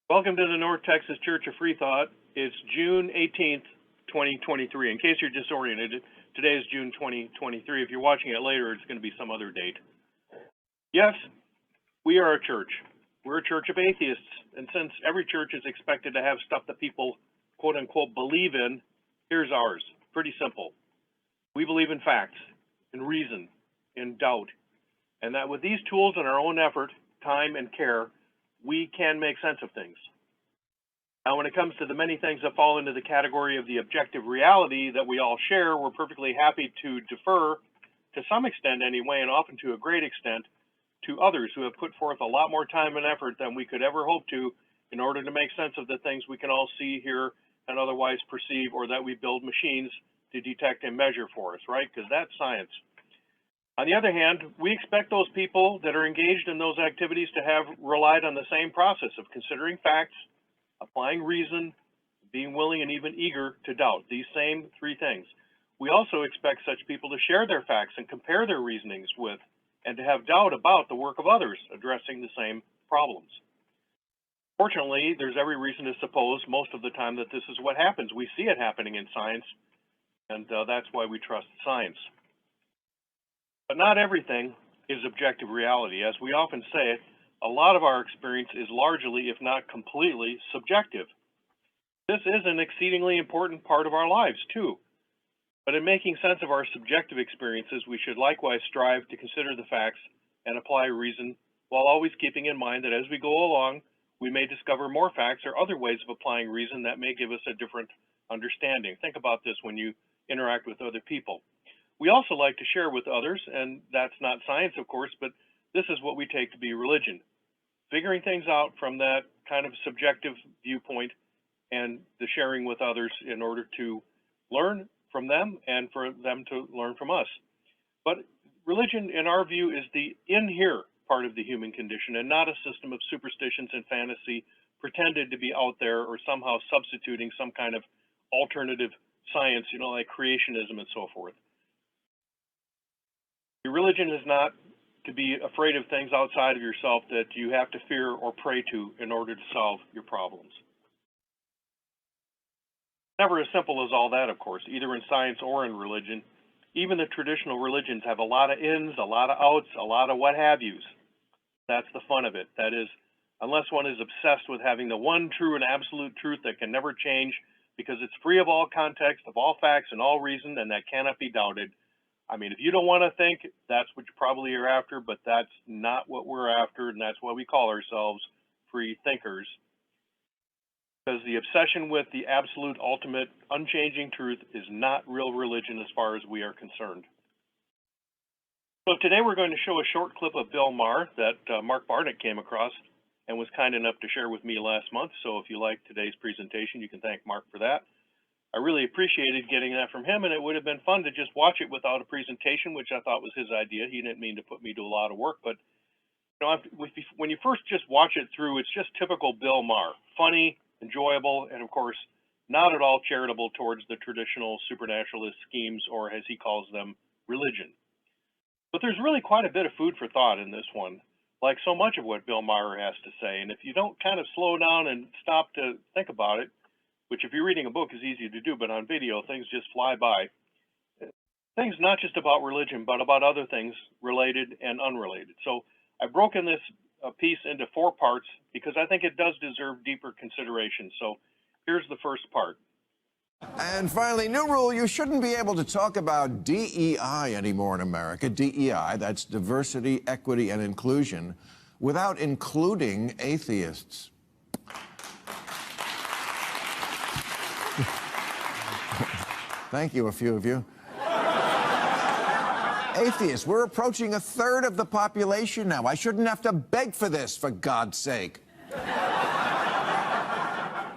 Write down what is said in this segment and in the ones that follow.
Welcome to the North Texas Church of Freethought. It's June 18th, 2023. In case you're disoriented, today is June 2023. If you're watching it later, it's going to be some other date. Yes, we are a church. We're a church of atheists. And since every church is expected to have stuff that people, quote unquote, believe in, here's ours. Pretty simple. We believe in facts, in reason, in doubt, and that with these tools and our own effort, time, and care, we can make sense of things. Now, when it comes to the many things that fall into the category of the objective reality that we all share, we're perfectly happy to defer, to some extent anyway, and often to a great extent, to others who have put forth a lot more time and effort than we could ever hope to in order to make sense of the things we can all see, hear, and otherwise perceive, or that we build machines to detect and measure for us, right? Because that's science. On the other hand, we expect those people that are engaged in those activities to have relied on the same process of considering facts, applying reason, being willing and even eager to doubt, these same three things. We also expect such people to share their facts and compare their reasonings with, and to have doubt about the work of others addressing the same problems. Fortunately, there's every reason to suppose most of the time that this is what happens. We see it happening in science, and that's why we trust science. But not everything is objective reality. As we often say, a lot of our experience is largely, if not completely, subjective. This is an exceedingly important part of our lives, too. But in making sense of our subjective experiences, we should likewise strive to consider the facts and apply reason, while always keeping in mind that as we go along, we may discover more facts or other ways of applying reason that may give us a different understanding. Think about this when you interact with other people. We also like to share with others, and that's not science, of course, but this is what we take to be religion. Figuring things out from that kind of subjective viewpoint and the sharing with others in order to learn from them and for them to learn from us. But religion, in our view, is the in-here part of the human condition and not a system of superstitions and fantasy pretended to be out there or somehow substituting some kind of alternative science, like creationism and so forth. Your religion is not to be afraid of things outside of yourself that you have to fear or pray to in order to solve your problems. Never as simple as all that, of course, either in science or in religion. Even the traditional religions have a lot of ins, a lot of outs, a lot of what have yous. That's the fun of it. That is, unless one is obsessed with having the one true and absolute truth that can never change because it's free of all context, of all facts and all reason, and that cannot be doubted. I mean, if you don't want to think, that's what you probably are after, but that's not what we're after, and that's why we call ourselves free thinkers. Because the obsession with the absolute, ultimate, unchanging truth is not real religion as far as we are concerned. So today we're going to show a short clip of Bill Maher that Mark Barnett came across and was kind enough to share with me last month. So if you like today's presentation, you can thank Mark for that. I really appreciated getting that from him, and it would have been fun to just watch it without a presentation, which I thought was his idea. He didn't mean to put me to a lot of work, but when you first just watch it through, it's just typical Bill Maher. Funny, enjoyable, and of course, not at all charitable towards the traditional supernaturalist schemes, or as he calls them, religion. But there's really quite a bit of food for thought in this one, like so much of what Bill Maher has to say. And if you don't kind of slow down and stop to think about it, which if you're reading a book is easy to do, but on video, things just fly by. Things not just about religion, but about other things related and unrelated. So I've broken this piece into 4 parts because I think it does deserve deeper consideration. So here's the first part. And finally, new rule, you shouldn't be able to talk about DEI anymore in America. DEI, that's diversity, equity, and inclusion, without including atheists. Thank you, a few of you. Atheists, we're approaching 1/3 of the population now. I shouldn't have to beg for this, for God's sake.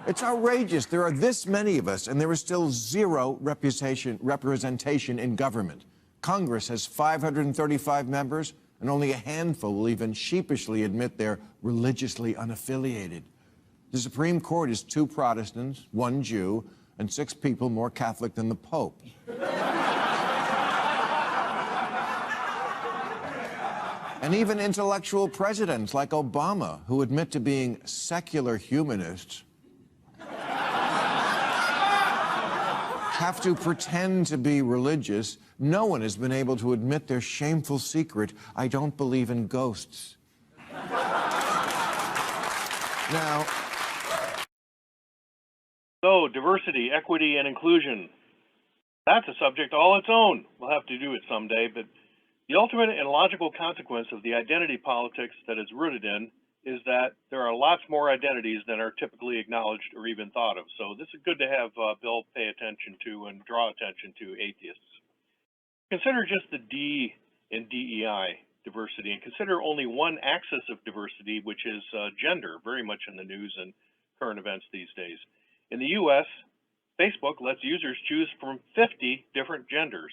It's outrageous. There are this many of us, and there is still zero representation in government. Congress has 535 members, and only a handful will even sheepishly admit they're religiously unaffiliated. The Supreme Court is 2 Protestants, 1 Jew, and 6 people more Catholic than the Pope. And even intellectual presidents like Obama, who admit to being secular humanists, have to pretend to be religious. No one has been able to admit their shameful secret, I don't believe in ghosts. Now, so diversity, equity, and inclusion. That's a subject all its own. We'll have to do it someday, but the ultimate and logical consequence of the identity politics that it's rooted in is that there are lots more identities than are typically acknowledged or even thought of. So this is good to have Bill pay attention to and draw attention to atheists. Consider just the D in DEI, diversity, and consider only one axis of diversity, which is gender, very much in the news and current events these days. In the US, Facebook lets users choose from 50 different genders.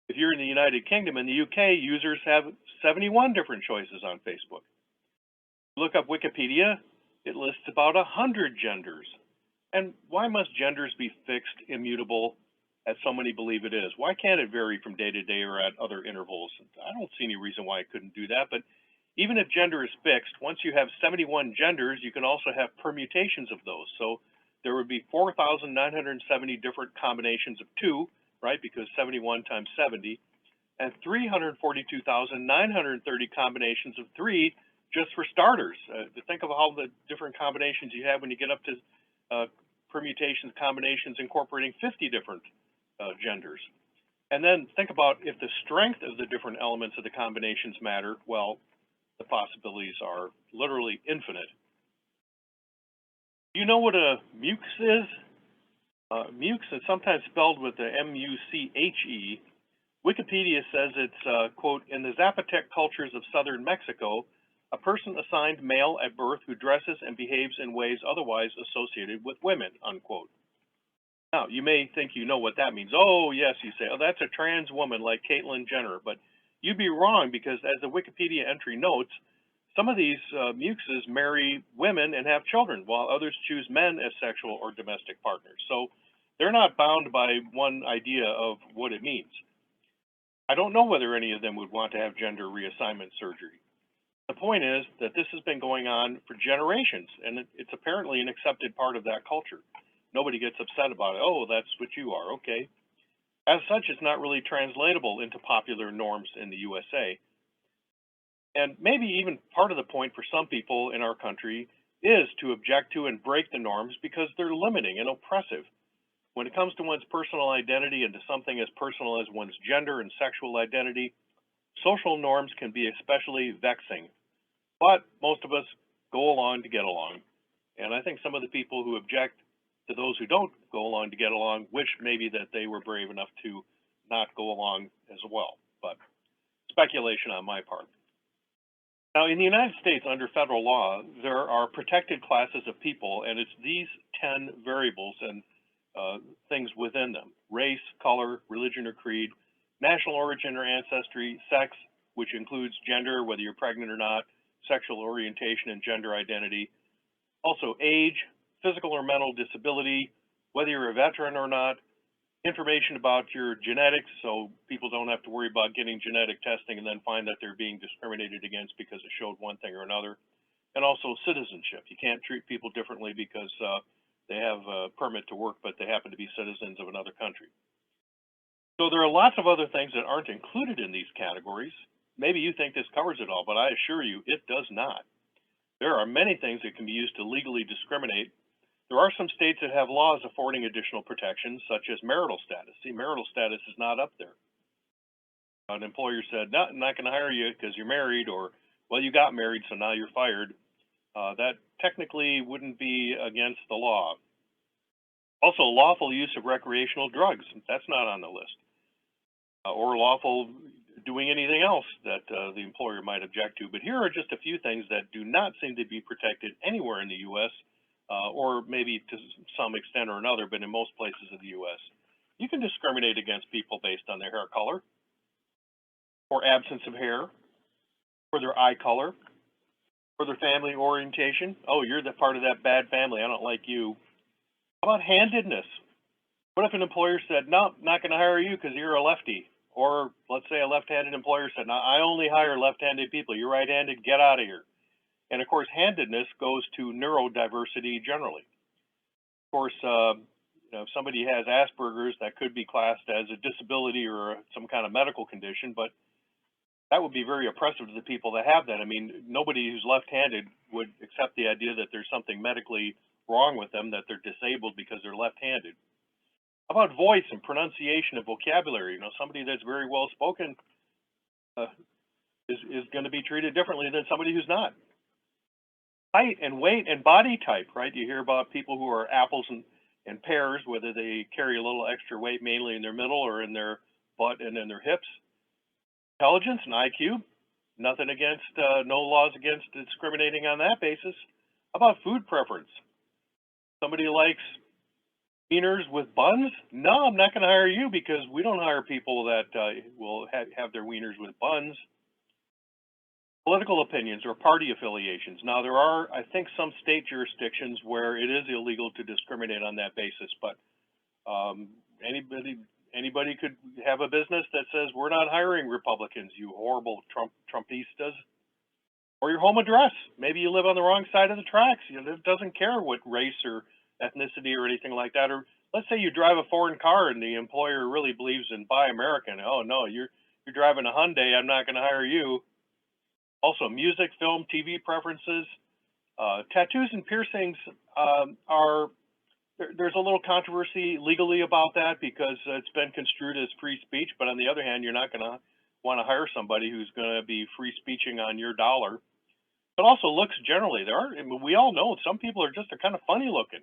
If you're in the United Kingdom and the UK, users have 71 different choices on Facebook. Look up Wikipedia, it lists about 100 genders. And why must genders be fixed, immutable, as so many believe it is? Why can't it vary from day to day or at other intervals? I don't see any reason why it couldn't do that, but even if gender is fixed, once you have 71 genders, you can also have permutations of those. So there would be 4,970 different combinations of 2, right, because 71 times 70, and 342,930 combinations of 3 just for starters. Think of all the different combinations you have when you get up to permutations, combinations incorporating 50 different genders. And then think about if the strength of the different elements of the combinations matter, well, the possibilities are literally infinite. Do you know what a mux is? Mux is sometimes spelled with the M-U-C-H-E. Wikipedia says it's, quote, in the Zapotec cultures of southern Mexico, a person assigned male at birth who dresses and behaves in ways otherwise associated with women, unquote. Now, you may think you know what that means. Oh, yes, you say, oh, that's a trans woman like Caitlyn Jenner. But you'd be wrong because as the Wikipedia entry notes, some of these muxes marry women and have children, while others choose men as sexual or domestic partners. So they're not bound by one idea of what it means. I don't know whether any of them would want to have gender reassignment surgery. The point is that this has been going on for generations, and it's apparently an accepted part of that culture. Nobody gets upset about it. Oh, that's what you are, okay. As such, it's not really translatable into popular norms in the USA. And maybe even part of the point for some people in our country is to object to and break the norms because they're limiting and oppressive. When it comes to one's personal identity and to something as personal as one's gender and sexual identity, social norms can be especially vexing. But most of us go along to get along. And I think some of the people who object to those who don't go along to get along wish maybe that they were brave enough to not go along as well. But speculation on my part. Now, in the United States, under federal law, there are protected classes of people, and it's these 10 variables and things within them: race, color, religion or creed, national origin or ancestry, sex, which includes gender, whether you're pregnant or not, sexual orientation and gender identity, also age, physical or mental disability, whether you're a veteran or not, information about your genetics, so people don't have to worry about getting genetic testing and then find that they're being discriminated against because it showed one thing or another, and also citizenship. You can't treat people differently because they have a permit to work, but they happen to be citizens of another country. So there are lots of other things that aren't included in these categories. Maybe you think this covers it all, but I assure you it does not. There are many things that can be used to legally discriminate. There are some states that have laws affording additional protections, such as marital status. See, marital status is not up there. An employer said, no, I'm not going to hire you because you're married, or, well, you got married, so now you're fired. That technically wouldn't be against the law. Also, lawful use of recreational drugs, that's not on the list. Or lawful doing anything else that the employer might object to. But here are just a few things that do not seem to be protected anywhere in the U.S., or maybe to some extent or another, but in most places of the U.S. You can discriminate against people based on their hair color, or absence of hair, or their eye color, or their family orientation. Oh, you're the part of that bad family, I don't like you. How about handedness? What if an employer said, no, not going to hire you because you're a lefty? Or let's say a left-handed employer said, "Now I only hire left-handed people. You're right-handed, get out of here." And of course, handedness goes to neurodiversity generally. Of course, if somebody has Asperger's, that could be classed as a disability or some kind of medical condition, but that would be very oppressive to the people that have that. I mean, nobody who's left-handed would accept the idea that there's something medically wrong with them, that they're disabled because they're left-handed. How about voice and pronunciation and vocabulary? Somebody that's very well spoken is going to be treated differently than somebody who's not. Height and weight and body type, right? You hear about people who are apples and pears, whether they carry a little extra weight mainly in their middle or in their butt and in their hips. Intelligence and IQ, nothing against, no laws against discriminating on that basis. How about food preference? Somebody likes wieners with buns? No, I'm not going to hire you because we don't hire people that will have their wieners with buns. Political opinions or party affiliations. Now, there are, I think, some state jurisdictions where it is illegal to discriminate on that basis, but anybody could have a business that says, "We're not hiring Republicans, you horrible Trumpistas." Or your home address. Maybe you live on the wrong side of the tracks. It doesn't care what race or ethnicity or anything like that. Or let's say you drive a foreign car and the employer really believes in Buy American. Oh no, you're driving a Hyundai, I'm not going to hire you. Also, music, film, TV preferences, tattoos and piercings there's a little controversy legally about that because it's been construed as free speech, but on the other hand, you're not going to want to hire somebody who's going to be free speeching on your dollar. But also looks generally, we all know some people are just kind of funny looking.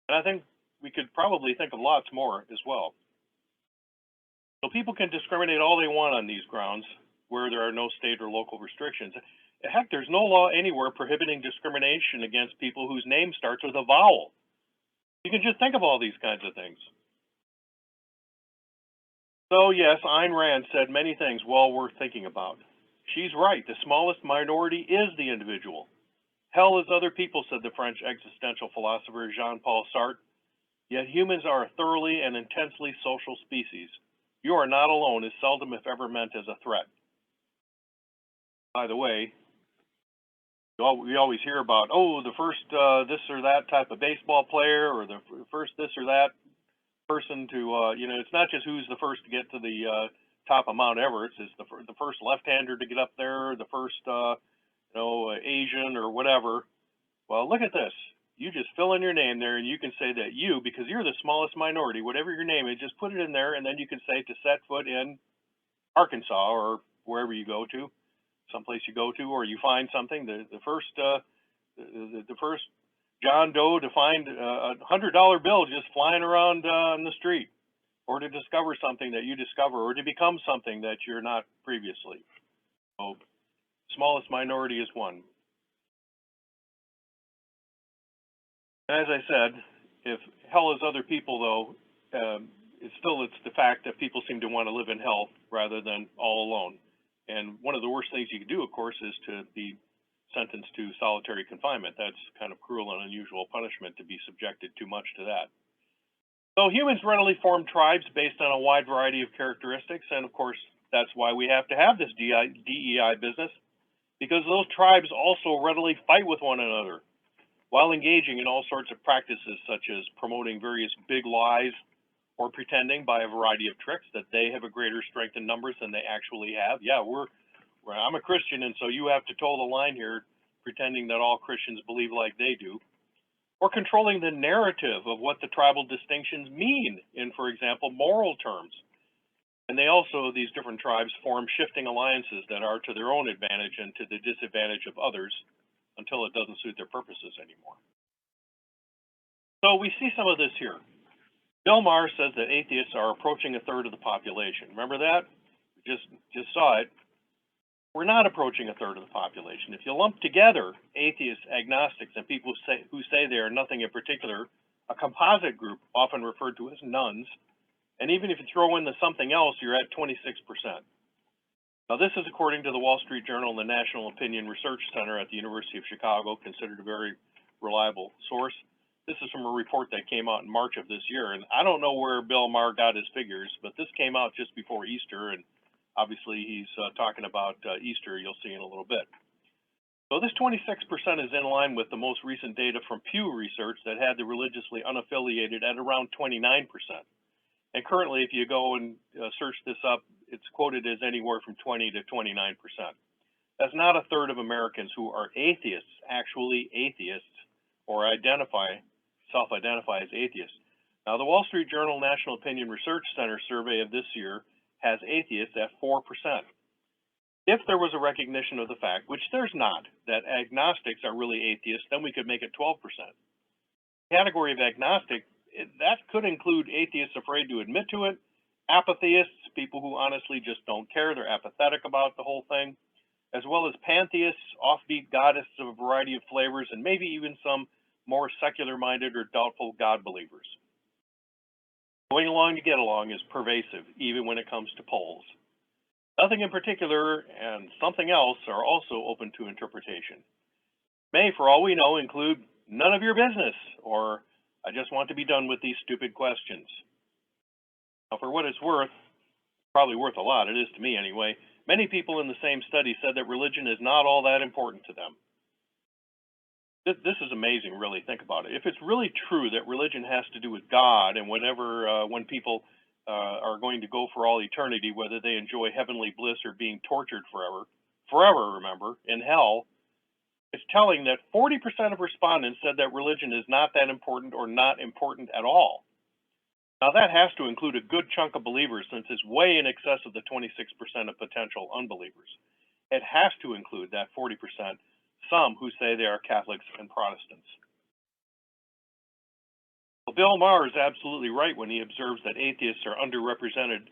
And I think we could probably think of lots more as well. So people can discriminate all they want on these grounds where there are no state or local restrictions. Heck, there's no law anywhere prohibiting discrimination against people whose name starts with a vowel. You can just think of all these kinds of things. So yes, Ayn Rand said many things well worth thinking about. She's right, the smallest minority is the individual. Hell is other people, said the French existential philosopher Jean-Paul Sartre. Yet humans are a thoroughly and intensely social species. You are not alone is seldom if ever meant as a threat. By the way, we always hear about, the first this or that type of baseball player or the first this or that person to, it's not just who's the first to get to the top of Mount Everest. It's the first left-hander to get up there, the first, Asian or whatever. Well, look at this. You just fill in your name there and you can say that you, because you're the smallest minority, whatever your name is, just put it in there and then you can say to set foot in Arkansas or wherever you go to. Someplace you go to, or you find something. The first John Doe to find a $100 bill just flying around on the street, or to discover something that you discover, or to become something that you're not previously. So, smallest minority is one. And as I said, if hell is other people, though, it's the fact that people seem to want to live in hell rather than all alone. And one of the worst things you can do, of course, is to be sentenced to solitary confinement. That's kind of cruel and unusual punishment to be subjected too much to that. So humans readily form tribes based on a wide variety of characteristics. And of course, that's why we have to have this DEI business, because those tribes also readily fight with one another while engaging in all sorts of practices, such as promoting various big lies or pretending by a variety of tricks that they have a greater strength in numbers than they actually have. Yeah, I'm a Christian, and so you have to toe the line here, pretending that all Christians believe like they do. Or controlling the narrative of what the tribal distinctions mean in, for example, moral terms. And these different tribes form shifting alliances that are to their own advantage and to the disadvantage of others until it doesn't suit their purposes anymore. So we see some of this here. Bill Maher says that atheists are approaching a third of the population. Remember that? We just saw it. We're not approaching a third of the population. If you lump together atheists, agnostics, and people who say they are nothing in particular, a composite group, often referred to as nuns, and even if you throw in the something else, you're at 26%. Now, this is according to the Wall Street Journal and the National Opinion Research Center at the University of Chicago, considered a very reliable source. This is from a report that came out in March of this year, and I don't know where Bill Maher got his figures, but this came out just before Easter, and obviously he's talking about Easter, you'll see in a little bit. So this 26% is in line with the most recent data from Pew Research that had the religiously unaffiliated at around 29%. And currently, if you go and search this up, it's quoted as anywhere from 20 to 29%. That's not a third of Americans who are atheists, actually atheists, or self-identify as atheists. Now, the Wall Street Journal National Opinion Research Center survey of this year has atheists at 4%. If there was a recognition of the fact, which there's not, that agnostics are really atheists, then we could make it 12%. The category of agnostic, that could include atheists afraid to admit to it, atheists, people who honestly just don't care, they're apathetic about the whole thing, as well as pantheists, offbeat goddesses of a variety of flavors, and maybe even some more secular-minded or doubtful God believers. Going along to get along is pervasive, even when it comes to polls. Nothing in particular and something else are also open to interpretation. May, for all we know, include none of your business, or I just want to be done with these stupid questions. Now, for what it's worth, probably worth a lot, it is to me anyway, many people in the same study said that religion is not all that important to them. This is amazing, really, think about it. If it's really true that religion has to do with God and whenever, when people are going to go for all eternity, whether they enjoy heavenly bliss or being tortured forever, remember, in hell, it's telling that 40% of respondents said that religion is not that important or not important at all. Now that has to include a good chunk of believers since it's way in excess of the 26% of potential unbelievers. It has to include that 40%, some who say they are Catholics and Protestants. Well, Bill Maher is absolutely right when he observes that atheists are underrepresented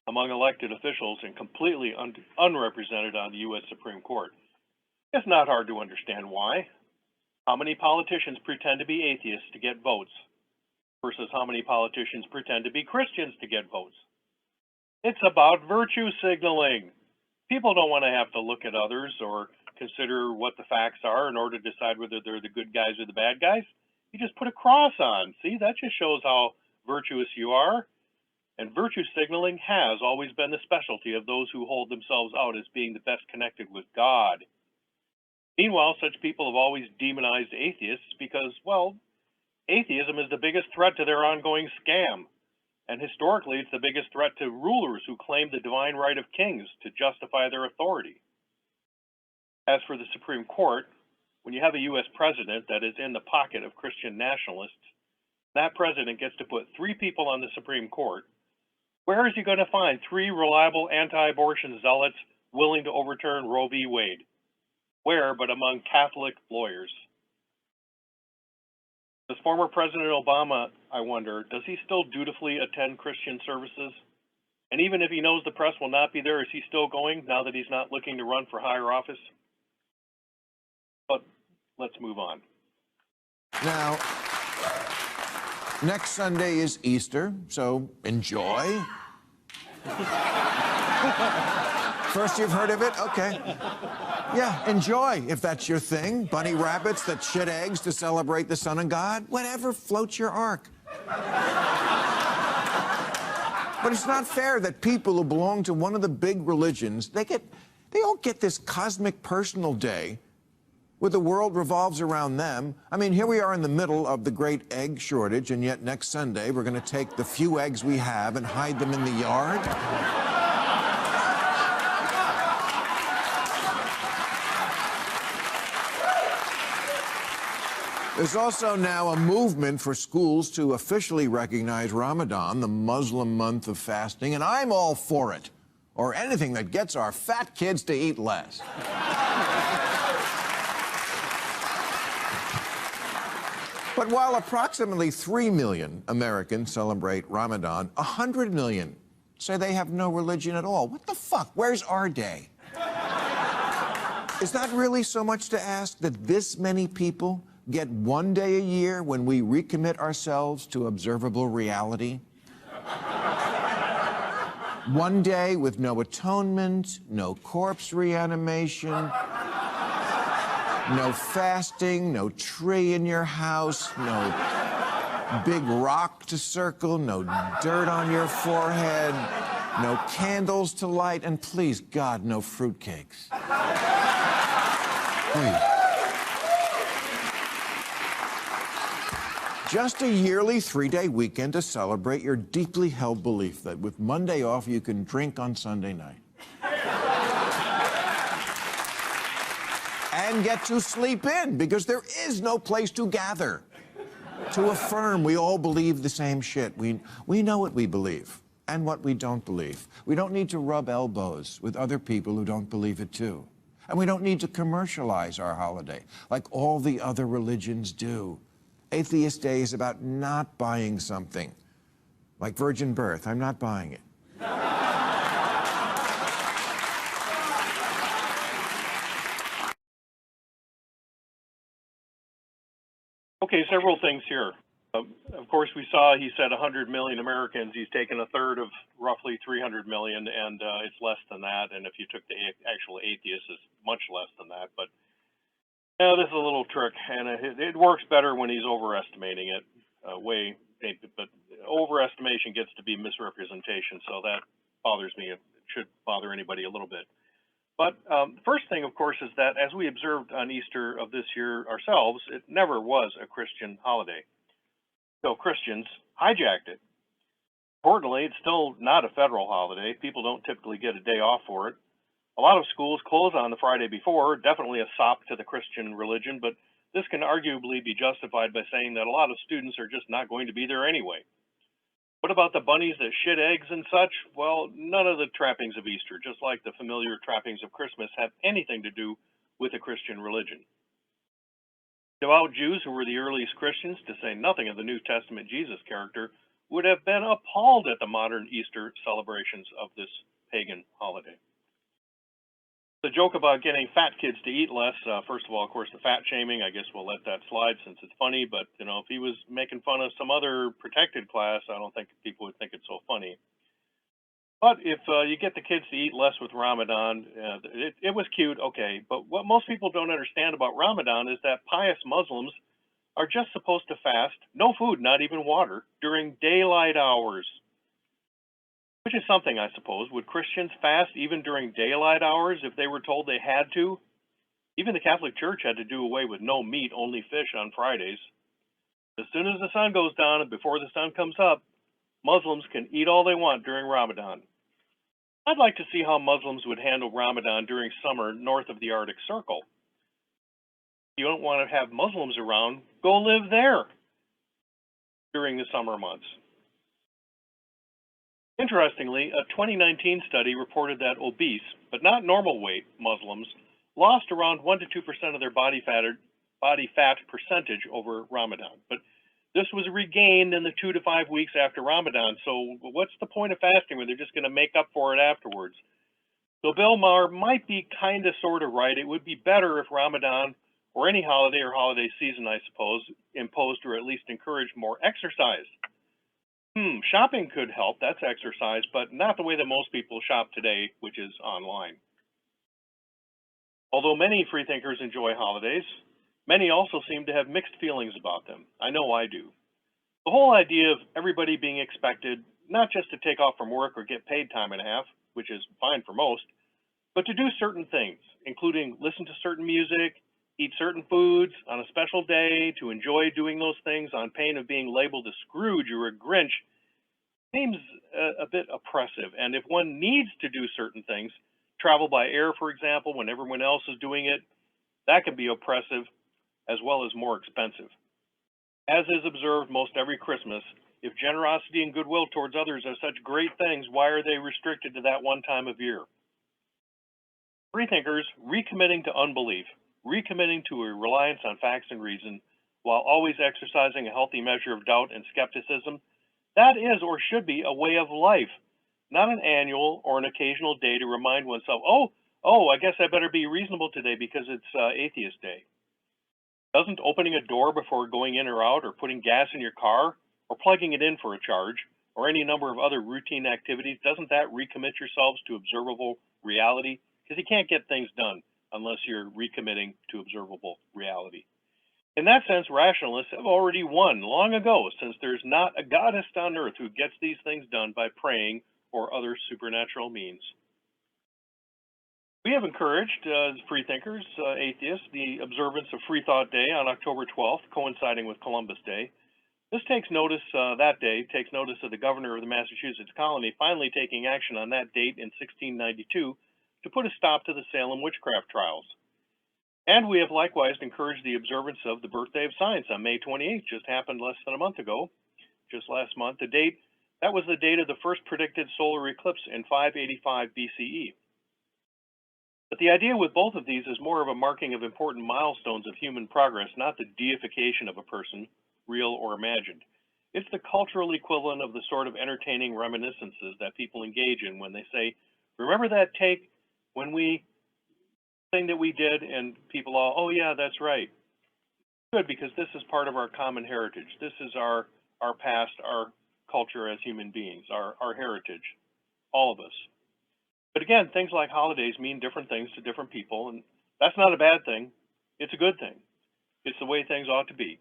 among elected officials and completely unrepresented on the U.S. Supreme Court. It's not hard to understand why. How many politicians pretend to be atheists to get votes versus how many politicians pretend to be Christians to get votes? It's about virtue signaling. People don't want to have to look at others or consider what the facts are in order to decide whether they're the good guys or the bad guys. You just put a cross on. See, that just shows how virtuous you are. And virtue signaling has always been the specialty of those who hold themselves out as being the best connected with God. Meanwhile, such people have always demonized atheists because, well, atheism is the biggest threat to their ongoing scam. And historically, it's the biggest threat to rulers who claim the divine right of kings to justify their authority. As for the Supreme Court, when you have a U.S. president that is in the pocket of Christian nationalists, that president gets to put 3 people on the Supreme Court. Where is he going to find 3 reliable anti-abortion zealots willing to overturn Roe v. Wade? Where but among Catholic lawyers? Does former President Obama, I wonder, does he still dutifully attend Christian services? And even if he knows the press will not be there, is he still going now that he's not looking to run for higher office? But let's move on. Now, next Sunday is Easter, so enjoy. First you've heard of it? Okay. Yeah, enjoy if that's your thing. Bunny rabbits that shit eggs to celebrate the Son of God. Whatever floats your ark. But it's not fair that people who belong to one of the big religions, they all get this cosmic personal day where the world revolves around them. I mean, here we are in the middle of the great egg shortage, and yet next Sunday we're going to take the few eggs we have and hide them in the yard. There's also now a movement for schools to officially recognize Ramadan, the Muslim month of fasting, and I'm all for it, or anything that gets our fat kids to eat less. But while approximately 3 million Americans celebrate Ramadan, 100 million say they have no religion at all. What the fuck? Where's our day? Is that really so much to ask that this many people get one day a year when we recommit ourselves to observable reality? One day with no atonement, no corpse reanimation, No fasting, no tree in your house, no big rock to circle, no dirt on your forehead, no candles to light, and please, God, no fruitcakes. Please. Just a yearly 3-day weekend to celebrate your deeply held belief that with Monday off, you can drink on Sunday night. And get to sleep in, because there is no place to gather. To affirm we all believe the same shit. We know what we believe and what we don't believe. We don't need to rub elbows with other people who don't believe it too. And we don't need to commercialize our holiday like all the other religions do. Atheist Day is about not buying something. Like virgin birth, I'm not buying it. Okay, several things here. Of course, we saw he said 100 million Americans. He's taken a third of roughly 300 million, and it's less than that. And if you took the actual atheists, it's much less than that. But this is a little trick, and it works better when he's overestimating it. But overestimation gets to be misrepresentation, so that bothers me. It should bother anybody a little bit. But the first thing, of course, is that as we observed on Easter of this year ourselves, it never was a Christian holiday. So Christians hijacked it. Importantly, it's still not a federal holiday. People don't typically get a day off for it. A lot of schools close on the Friday before, definitely a sop to the Christian religion, but this can arguably be justified by saying that a lot of students are just not going to be there anyway. What about the bunnies that shit eggs and such? Well, none of the trappings of Easter, just like the familiar trappings of Christmas, have anything to do with the Christian religion. Devout Jews, who were the earliest Christians, to say nothing of the New Testament Jesus character, would have been appalled at the modern Easter celebrations of this pagan holiday. The joke about getting fat kids to eat less, first of all, of course, the fat shaming, I guess we'll let that slide since it's funny, but, if he was making fun of some other protected class, I don't think people would think it's so funny. But if you get the kids to eat less with Ramadan, it was cute, okay, but what most people don't understand about Ramadan is that pious Muslims are just supposed to fast, no food, not even water, during daylight hours. Which is something, I suppose. Would Christians fast even during daylight hours if they were told they had to? Even the Catholic Church had to do away with no meat, only fish on Fridays. As soon as the sun goes down and before the sun comes up, Muslims can eat all they want during Ramadan. I'd like to see how Muslims would handle Ramadan during summer north of the Arctic Circle. If you don't want to have Muslims around, go live there during the summer months. Interestingly, a 2019 study reported that obese, but not normal weight, Muslims lost around 1 to 2% of their body fat percentage over Ramadan. But this was regained in the 2 to 5 weeks after Ramadan. So what's the point of fasting when they're just going to make up for it afterwards? So Bill Maher might be kind of sort of right. It would be better if Ramadan, or any holiday or holiday season, I suppose, imposed or at least encouraged more exercise. Shopping could help, that's exercise, but not the way that most people shop today, which is online. Although many freethinkers enjoy holidays, many also seem to have mixed feelings about them. I know I do. The whole idea of everybody being expected, not just to take off from work or get paid time and a half, which is fine for most, but to do certain things, including listen to certain music, eat certain foods on a special day, to enjoy doing those things on pain of being labeled a Scrooge or a Grinch, seems a bit oppressive. And if one needs to do certain things, travel by air, for example, when everyone else is doing it, that can be oppressive as well as more expensive. As is observed most every Christmas, if generosity and goodwill towards others are such great things, why are they restricted to that one time of year? Freethinkers recommitting to unbelief, recommitting to a reliance on facts and reason, while always exercising a healthy measure of doubt and skepticism, that is or should be a way of life, not an annual or an occasional day to remind oneself, oh, I guess I better be reasonable today because it's Atheist Day. Doesn't opening a door before going in or out, or putting gas in your car, or plugging it in for a charge, or any number of other routine activities, doesn't that recommit yourselves to observable reality? Because you can't get things done unless you're recommitting to observable reality. In that sense, rationalists have already won long ago, since there's not a godist on earth who gets these things done by praying or other supernatural means. We have encouraged, as freethinkers, atheists, the observance of Freethought Day on October 12th, coinciding with Columbus Day. This takes notice, that day takes notice of the governor of the Massachusetts colony finally taking action on that date in 1692 to put a stop to the Salem witchcraft trials. And we have likewise encouraged the observance of the birthday of science on May 28th, just happened less than a month ago, just last month. That was the date of the first predicted solar eclipse in 585 BCE. But the idea with both of these is more of a marking of important milestones of human progress, not the deification of a person, real or imagined. It's the cultural equivalent of the sort of entertaining reminiscences that people engage in when they say, remember that take when thing that we did, and people all, oh yeah, that's right. Good, because this is part of our common heritage. This is our past, our culture as human beings, our heritage, all of us. But again, things like holidays mean different things to different people, and that's not a bad thing. It's a good thing. It's the way things ought to be.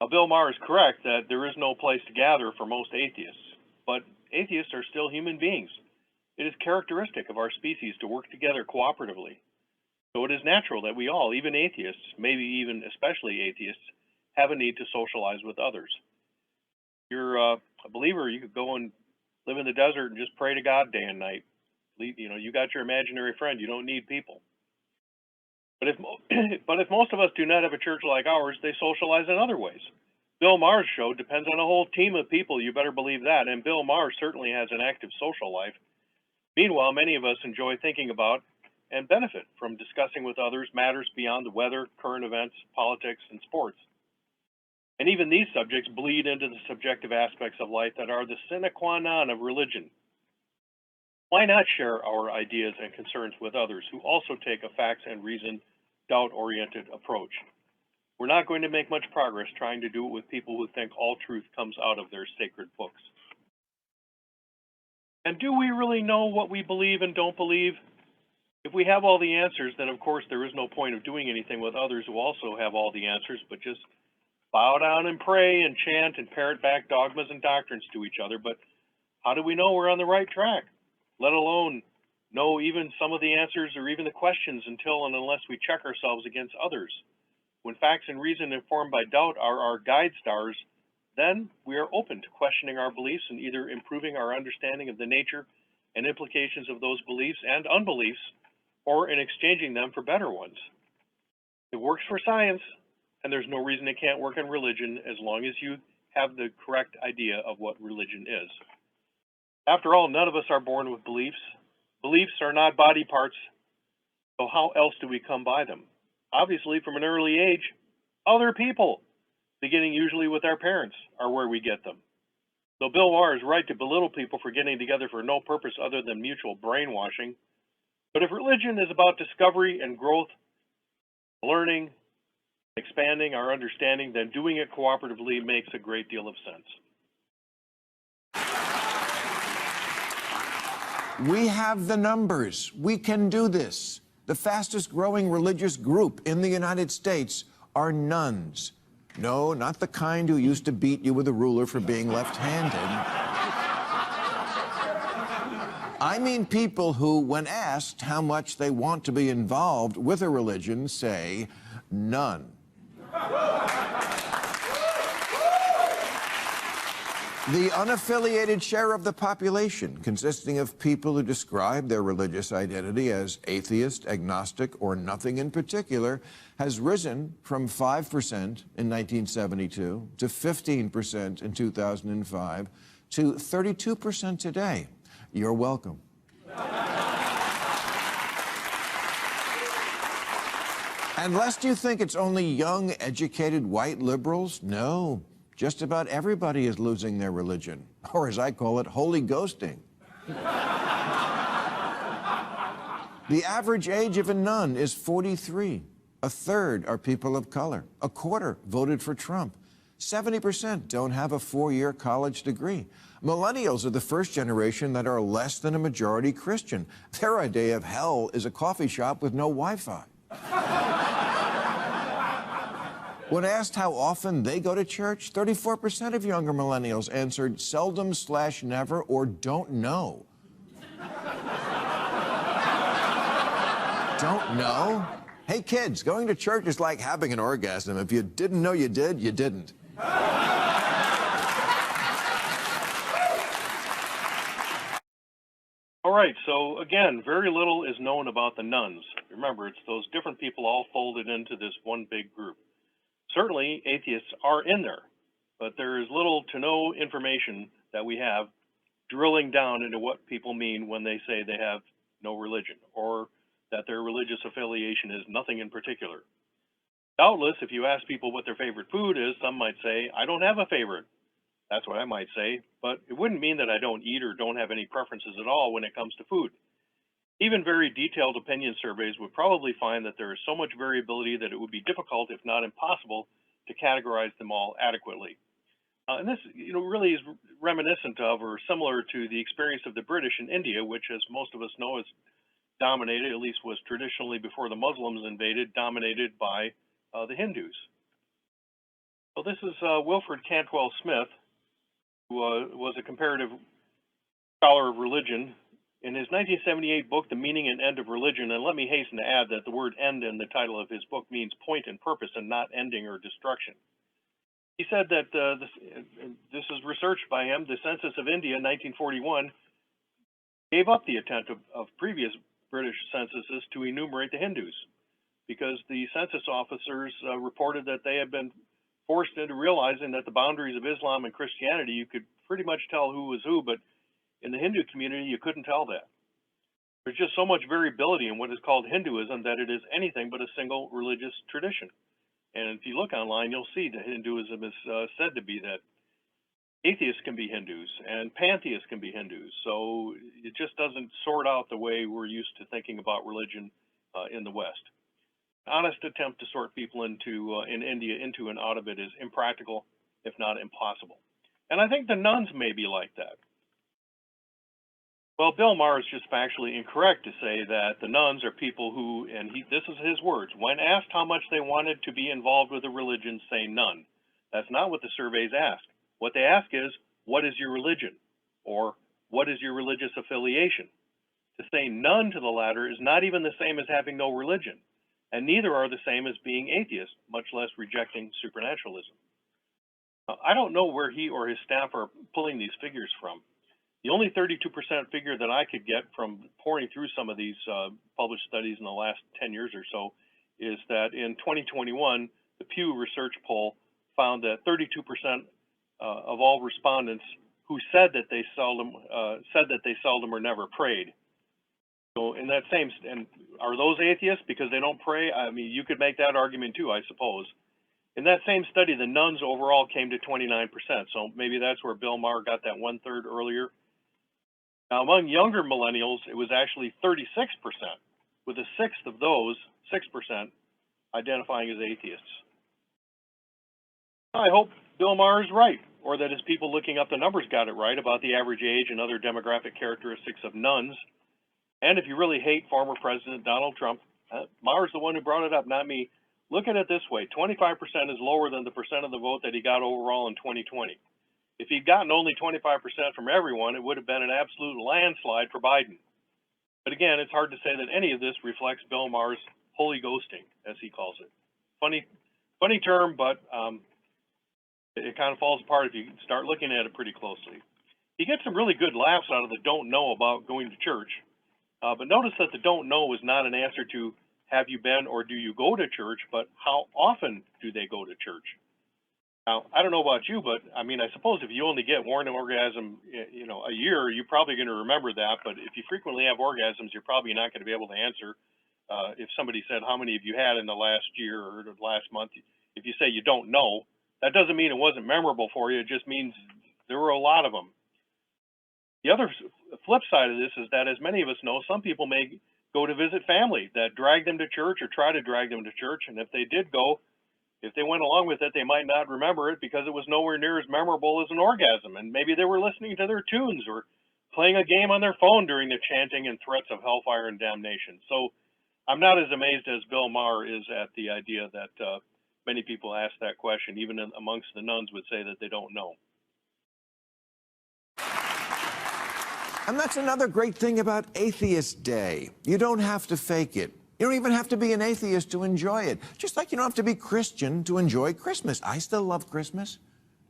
Now, Bill Maher is correct that there is no place to gather for most atheists, but atheists are still human beings. It is characteristic of our species to work together cooperatively. So it is natural that we all, even atheists, maybe even especially atheists, have a need to socialize with others. If you're a believer, you could go and live in the desert and just pray to God day and night. You got your imaginary friend. You don't need people. But if most of us do not have a church like ours, they socialize in other ways. Bill Maher's show depends on a whole team of people, you better believe that, and Bill Maher certainly has an active social life. Meanwhile, many of us enjoy thinking about and benefit from discussing with others matters beyond the weather, current events, politics, and sports. And even these subjects bleed into the subjective aspects of life that are the sine qua non of religion. Why not share our ideas and concerns with others who also take a facts and reason, doubt-oriented approach? We're not going to make much progress trying to do it with people who think all truth comes out of their sacred books. And do we really know what we believe and don't believe? If we have all the answers, then of course there is no point of doing anything with others who also have all the answers, but just bow down and pray and chant and parrot back dogmas and doctrines to each other. But how do we know we're on the right track? Let alone know even some of the answers or even the questions until and unless we check ourselves against others. When facts and reason informed by doubt are our guide stars, then we are open to questioning our beliefs and either improving our understanding of the nature and implications of those beliefs and unbeliefs, or in exchanging them for better ones. It works for science, and there's no reason it can't work in religion as long as you have the correct idea of what religion is. After all, none of us are born with beliefs. Beliefs are not body parts, so how else do we come by them? Obviously, from an early age, other people, beginning usually with our parents, are where we get them. So Bill Maher is right to belittle people for getting together for no purpose other than mutual brainwashing. But if religion is about discovery and growth, learning, expanding our understanding, then doing it cooperatively makes a great deal of sense. We have the numbers. We can do this. The fastest growing religious group in the United States are nuns. No, not the kind who used to beat you with a ruler for being left-handed. I mean people who, when asked how much they want to be involved with a religion, say none. The unaffiliated share of the population, consisting of people who describe their religious identity as atheist, agnostic, or nothing in particular, has risen from 5% in 1972 to 15% in 2005 to 32% today. You're welcome. And lest you think it's only young, educated, white liberals, no. Just about everybody is losing their religion, or as I call it, holy ghosting. The average age of a nun is 43. A third are people of color. A quarter voted for Trump. 70% don't have a 4-year college degree. Millennials are the first generation that are less than a majority Christian. Their idea of hell is a coffee shop with no Wi-Fi. When asked how often they go to church, 34% of younger millennials answered seldom/never or don't know. Don't know? Hey kids, going to church is like having an orgasm. If you didn't know you did, you didn't. All right, so again, very little is known about the nuns. Remember, it's those different people all folded into this one big group. Certainly, atheists are in there, but there is little to no information that we have drilling down into what people mean when they say they have no religion, or that their religious affiliation is nothing in particular. Doubtless, if you ask people what their favorite food is, some might say, I don't have a favorite. That's what I might say, but it wouldn't mean that I don't eat or don't have any preferences at all when it comes to food. Even very detailed opinion surveys would probably find that there is so much variability that it would be difficult, if not impossible, to categorize them all adequately. And this, really is reminiscent of or similar to the experience of the British in India, which, as most of us know, is dominated, at least was traditionally before the Muslims invaded, dominated by the Hindus. So this is Wilfred Cantwell Smith, who was a comparative scholar of religion. In his 1978 book, The Meaning and End of Religion, and let me hasten to add that the word end in the title of his book means point and purpose and not ending or destruction. He said that, this is researched by him, the Census of India in 1941 gave up the attempt of previous British censuses to enumerate the Hindus, because the census officers reported that they had been forced into realizing that the boundaries of Islam and Christianity, you could pretty much tell who was who, but in the Hindu community, you couldn't tell that. There's just so much variability in what is called Hinduism that it is anything but a single religious tradition. And if you look online, you'll see that Hinduism is said to be that atheists can be Hindus and pantheists can be Hindus. So it just doesn't sort out the way we're used to thinking about religion in the West. Honest attempt to sort people into in India into and out of it is impractical, if not impossible. And I think the nuns may be like that. Well, Bill Maher is just factually incorrect to say that the nuns are people who, and this is his words, when asked how much they wanted to be involved with a religion, say none. That's not what the surveys ask. What they ask is, what is your religion? Or, what is your religious affiliation? To say none to the latter is not even the same as having no religion, and neither are the same as being atheist, much less rejecting supernaturalism. I don't know where he or his staff are pulling these figures from. The only 32% figure that I could get from pouring through some of these published studies in the last 10 years or so is that in 2021, the Pew Research poll found that 32% of all respondents who said that they seldom or never prayed. So in that same, and are those atheists because they don't pray? I mean, you could make that argument too, I suppose. In that same study, the nuns overall came to 29%. So maybe that's where Bill Maher got that 1/3 earlier. Now, among younger millennials, it was actually 36%, with a sixth of those, 6%, identifying as atheists. I hope Bill Maher is right, or that his people looking up the numbers got it right about the average age and other demographic characteristics of nuns. And if you really hate former President Donald Trump, Maher's the one who brought it up, not me. Look at it this way, 25% is lower than the percent of the vote that he got overall in 2020. If he'd gotten only 25% from everyone, it would have been an absolute landslide for Biden. But again, it's hard to say that any of this reflects Bill Maher's holy ghosting, as he calls it. Funny term, but it kind of falls apart if you start looking at it pretty closely. He gets some really good laughs out of the don't know about going to church. But notice that the don't know is not an answer to have you been or do you go to church, but how often do they go to church? Now, I don't know about you, but I mean, I suppose if you only get one orgasm, a year, you're probably going to remember that. But if you frequently have orgasms, you're probably not going to be able to answer. If somebody said, how many have you had in the last year or the last month? If you say you don't know, that doesn't mean it wasn't memorable for you. It just means there were a lot of them. The other flip side of this is that, as many of us know, some people may go to visit family that drag them to church or try to drag them to church. And if they did go, If they went along with it, they might not remember it because it was nowhere near as memorable as an orgasm, and maybe they were listening to their tunes or playing a game on their phone during the chanting and threats of hellfire and damnation. So I'm not as amazed as Bill Maher is at the idea that many people ask that question, even amongst the nuns would say that they don't know. And that's another great thing about Atheist Day. You don't have to fake it. You don't even have to be an atheist to enjoy it. Just like you don't have to be Christian to enjoy Christmas. I still love Christmas.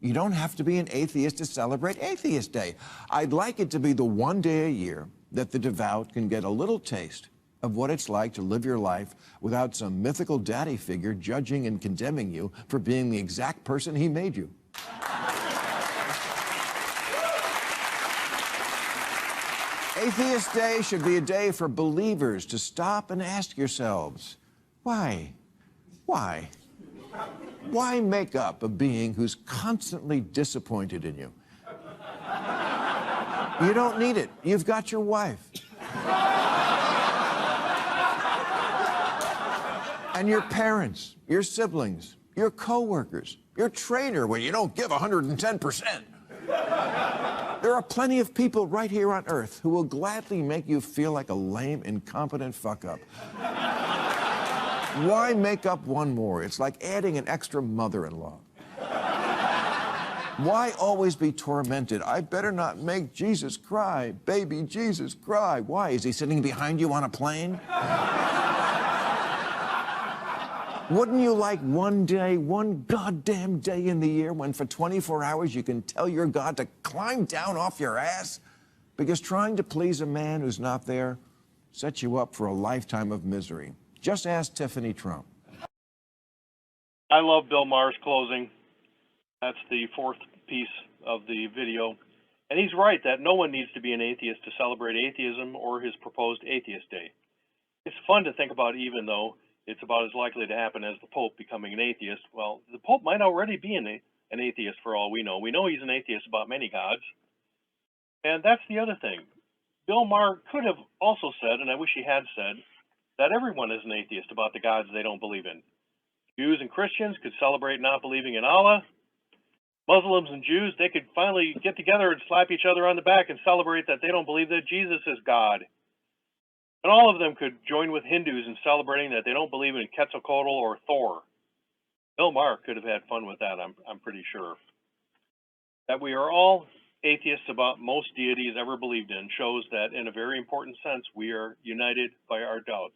You don't have to be an atheist to celebrate Atheist Day. I'd like it to be the one day a year that the devout can get a little taste of what it's like to live your life without some mythical daddy figure judging and condemning you for being the exact person he made you. Atheist Day should be a day for believers to stop and ask yourselves, why? Why? Why make up a being who's constantly disappointed in you? You don't need it. You've got your wife. And your parents, your siblings, your coworkers, your trainer when you don't give 110%. There are plenty of people right here on Earth who will gladly make you feel like a lame, incompetent fuck-up. Why make up one more? It's like adding an extra mother-in-law. Why always be tormented? I better not make Jesus cry. Baby Jesus cry. Why? Is he sitting behind you on a plane? Wouldn't you like one day, one goddamn day in the year when for 24 hours you can tell your God to climb down off your ass? Because trying to please a man who's not there sets you up for a lifetime of misery. Just ask Tiffany Trump. I love Bill Maher's closing. That's the fourth piece of the video. And he's right that no one needs to be an atheist to celebrate atheism or his proposed Atheist Day. It's fun to think about, even though it's about as likely to happen as the Pope becoming an atheist. Well, the Pope might already be an atheist for all we know. We know he's an atheist about many gods. And that's the other thing. Bill Maher could have also said, and I wish he had said, that everyone is an atheist about the gods they don't believe in. Jews and Christians could celebrate not believing in Allah. Muslims and Jews, they could finally get together and slap each other on the back and celebrate that they don't believe that Jesus is God. And all of them could join with Hindus in celebrating that they don't believe in Quetzalcoatl or Thor. Bill Maher could have had fun with that, I'm pretty sure. That we are all atheists about most deities ever believed in shows that, in a very important sense, we are united by our doubts.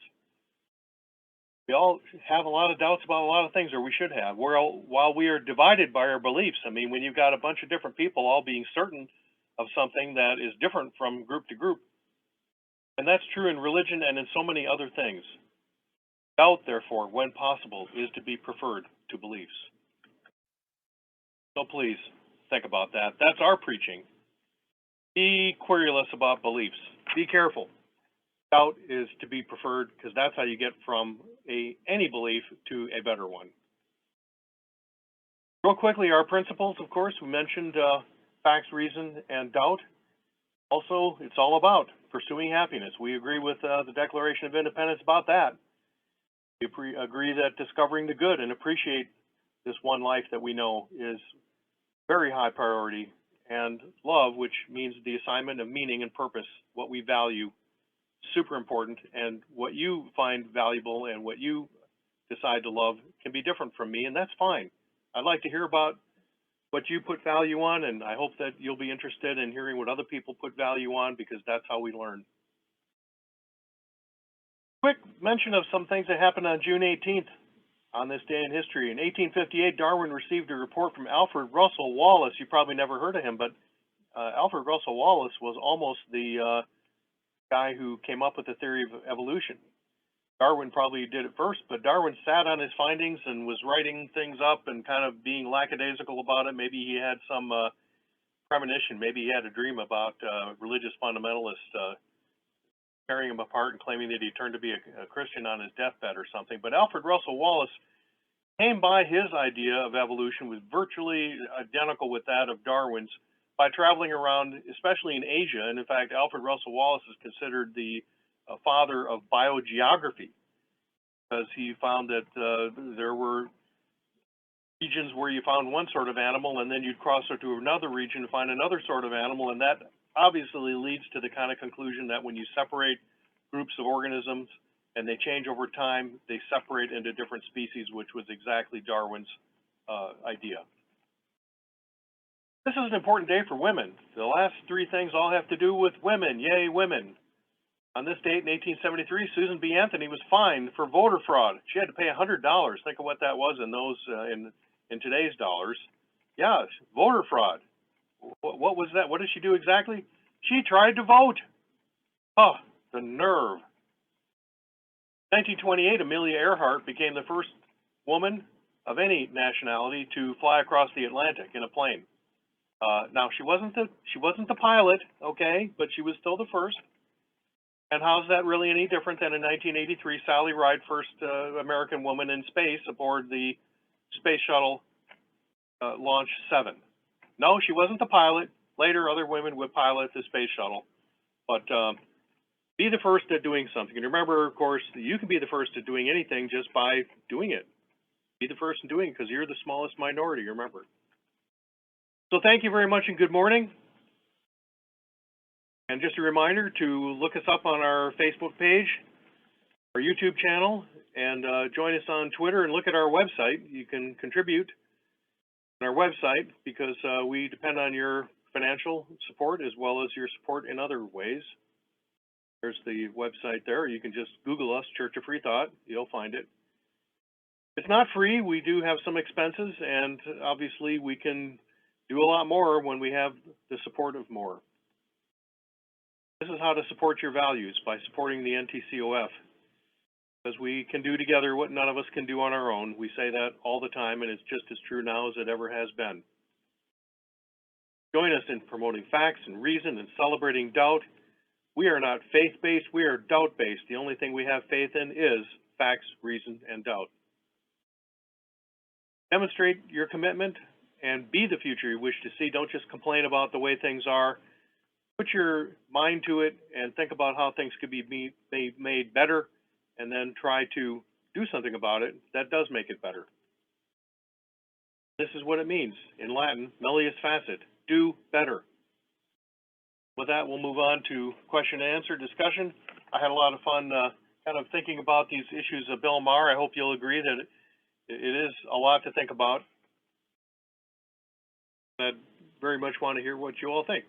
We all have a lot of doubts about a lot of things, or we should have. While we are divided by our beliefs, I mean, when you've got a bunch of different people all being certain of something that is different from group to group, and that's true in religion and in so many other things. Doubt, therefore, when possible, is to be preferred to beliefs. So please, think about that. That's our preaching. Be querulous about beliefs. Be careful. Doubt is to be preferred because that's how you get from any belief to a better one. Real quickly, our principles, of course, we mentioned facts, reason, and doubt. Also, it's all about pursuing happiness. We agree with the Declaration of Independence about that. We agree that discovering the good and appreciate this one life that we know is very high priority, and love, which means the assignment of meaning and purpose, what we value, super important, and what you find valuable and what you decide to love can be different from me, and that's fine. I'd like to hear about what you put value on, and I hope that you'll be interested in hearing what other people put value on, because that's how we learn. Quick mention of some things that happened on June 18th on this day in history. In 1858, Darwin received a report from Alfred Russel Wallace. You probably never heard of him, but Alfred Russel Wallace was almost the guy who came up with the theory of evolution. Darwin probably did it first, but Darwin sat on his findings and was writing things up and kind of being lackadaisical about it. Maybe he had some premonition. Maybe he had a dream about religious fundamentalists tearing him apart and claiming that he turned to be a Christian on his deathbed or something. But Alfred Russel Wallace came by his idea of evolution was virtually identical with that of Darwin's by traveling around, especially in Asia. And in fact, Alfred Russel Wallace is considered the father of biogeography, because he found that there were regions where you found one sort of animal, and then you'd cross to another region to find another sort of animal, and that obviously leads to the kind of conclusion that when you separate groups of organisms and they change over time, they separate into different species, which was exactly Darwin's idea. This is an important day for women. The last three things all have to do with women. Yay, women. On this date in 1873, Susan B. Anthony was fined for voter fraud. She had to pay $100. Think of what that was in those in today's dollars. Yeah, voter fraud. What was that? What did she do exactly? She tried to vote. Oh, the nerve. 1928, Amelia Earhart became the first woman of any nationality to fly across the Atlantic in a plane. Now she wasn't the pilot, okay, but she was still the first. And how's that really any different than in 1983, Sally Ride, first American woman in space aboard the Space Shuttle Launch 7? No, she wasn't the pilot. Later, other women would pilot the Space Shuttle. But be the first at doing something. And remember, of course, you can be the first at doing anything just by doing it. Be the first in doing it because you're the smallest minority, remember. So thank you very much and good morning. And just a reminder to look us up on our Facebook page, our YouTube channel, and join us on Twitter and look at our website. You can contribute on our website because we depend on your financial support as well as your support in other ways. There's the website there. You can just Google us, Church of Freethought. You'll find it. It's not free. We do have some expenses, and obviously we can do a lot more when we have the support of more. This is how to support your values, by supporting the NTCOF. Because we can do together what none of us can do on our own. We say that all the time, and it's just as true now as it ever has been. Join us in promoting facts and reason and celebrating doubt. We are not faith-based, we are doubt-based. The only thing we have faith in is facts, reason, and doubt. Demonstrate your commitment and be the future you wish to see. Don't just complain about the way things are. Put your mind to it and think about how things could be made better, and then try to do something about it that does make it better. This is what it means in Latin, melius facet, do better. With that, we'll move on to question and answer discussion. I had a lot of fun kind of thinking about these issues of Bill Maher. I hope you'll agree that it is a lot to think about. I very much want to hear what you all think.